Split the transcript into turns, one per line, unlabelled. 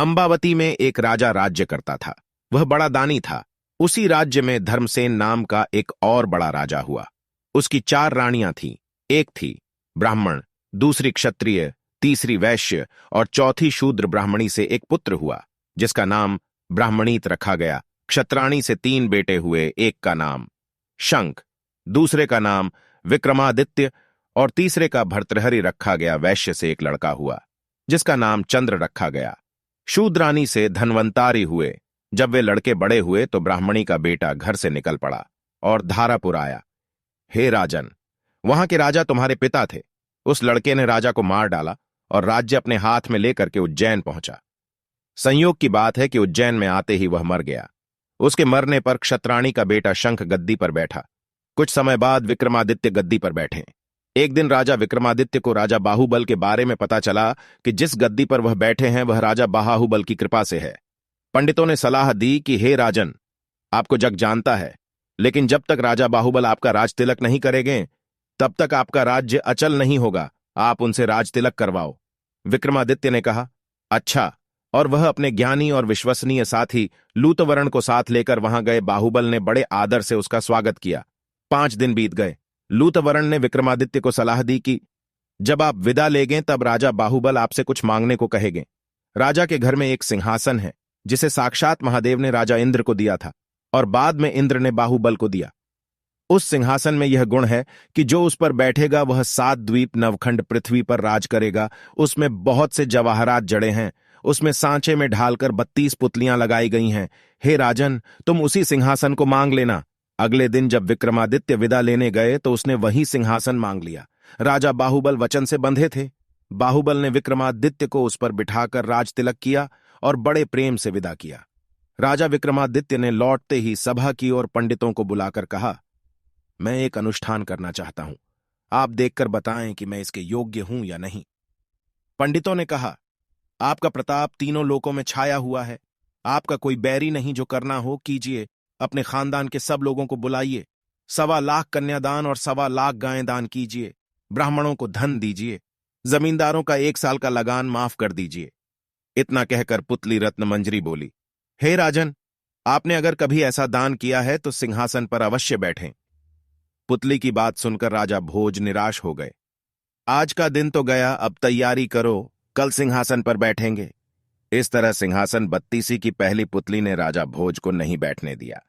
अम्बावती में एक राजा राज्य करता था। वह बड़ा दानी था। उसी राज्य में धर्मसेन नाम का एक और बड़ा राजा हुआ। उसकी 4 रानियां थीं। एक थी ब्राह्मण, दूसरी क्षत्रिय, तीसरी वैश्य और चौथी शूद्र ब्राह्मणी से एक पुत्र हुआ, जिसका नाम ब्राह्मणीत रखा गया। क्षत्राणी से 3 बेटे हुए, एक का नाम शंख, दूसरे का नाम विक्रमादित्य और तीसरे का भर्तृहरि रखा गया। वैश्य से एक लड़का हुआ, जिसका नाम चंद्र रखा गया। शूद्रानी से धन्वंतारी हुए। जब वे लड़के बड़े हुए तो ब्राह्मणी का बेटा घर से निकल पड़ा और धारापुर आया। हे राजन, वहां के राजा तुम्हारे पिता थे। उस लड़के ने राजा को मार डाला और राज्य अपने हाथ में लेकर के उज्जैन पहुंचा। संयोग की बात है कि उज्जैन में आते ही वह मर गया। उसके मरने पर क्षत्राणी का बेटा शंख गद्दी पर बैठा। कुछ समय बाद विक्रमादित्य गद्दी पर बैठे। एक दिन राजा विक्रमादित्य को राजा बाहुबल के बारे में पता चला कि जिस गद्दी पर वह बैठे हैं वह राजा बाहुबल की कृपा से है। पंडितों ने सलाह दी कि हे राजन, आपको जग जानता है, लेकिन जब तक राजा बाहुबल आपका राज तिलक नहीं करेंगे तब तक आपका राज्य अचल नहीं होगा। आप उनसे राज तिलक करवाओ। विक्रमादित्य ने कहा, अच्छा, और वह अपने ज्ञानी और विश्वसनीय साथी लूतवर्ण को साथ लेकर वहां गए। बाहुबल ने बड़े आदर से उसका स्वागत किया। 5 दिन बीत गए। लूतवर्ण ने विक्रमादित्य को सलाह दी कि जब आप विदा लेंगे तब राजा बाहुबल आपसे कुछ मांगने को कहेंगे। राजा के घर में एक सिंहासन है जिसे साक्षात महादेव ने राजा इंद्र को दिया था और बाद में इंद्र ने बाहुबल को दिया। उस सिंहासन में यह गुण है कि जो उस पर बैठेगा वह 7 द्वीप नवखंड पृथ्वी पर राज करेगा। उसमें बहुत से जवाहरात जड़े हैं। उसमें सांचे में ढालकर 32 पुतलियां लगाई गई हैं। हे राजन, तुम उसी सिंहासन को मांग लेना। अगले दिन जब विक्रमादित्य विदा लेने गए तो उसने वही सिंहासन मांग लिया। राजा बाहुबल वचन से बंधे थे। बाहुबल ने विक्रमादित्य को उस पर बिठाकर राज तिलक किया और बड़े प्रेम से विदा किया। राजा विक्रमादित्य ने लौटते ही सभा की और पंडितों को बुलाकर कहा, मैं एक अनुष्ठान करना चाहता हूं। आप देखकर बताएं कि मैं इसके योग्य हूं या नहीं। पंडितों ने कहा, आपका प्रताप तीनों लोकों में छाया हुआ है। आपका कोई बैरी नहीं। जो करना हो कीजिए। अपने खानदान के सब लोगों को बुलाइए। 1.25 लाख कन्यादान और 1.25 लाख गायें दान कीजिए। ब्राह्मणों को धन दीजिए। जमींदारों का 1 साल का लगान माफ कर दीजिए। इतना कहकर पुतली रत्न मंजरी बोली, हे राजन, आपने अगर कभी ऐसा दान किया है तो सिंहासन पर अवश्य बैठें। पुतली की बात सुनकर राजा भोज निराश हो गए। आज का दिन तो गया, अब तैयारी करो, कल सिंहासन पर बैठेंगे। इस तरह सिंहासन बत्तीसी की पहली पुतली ने राजा भोज को नहीं बैठने दिया।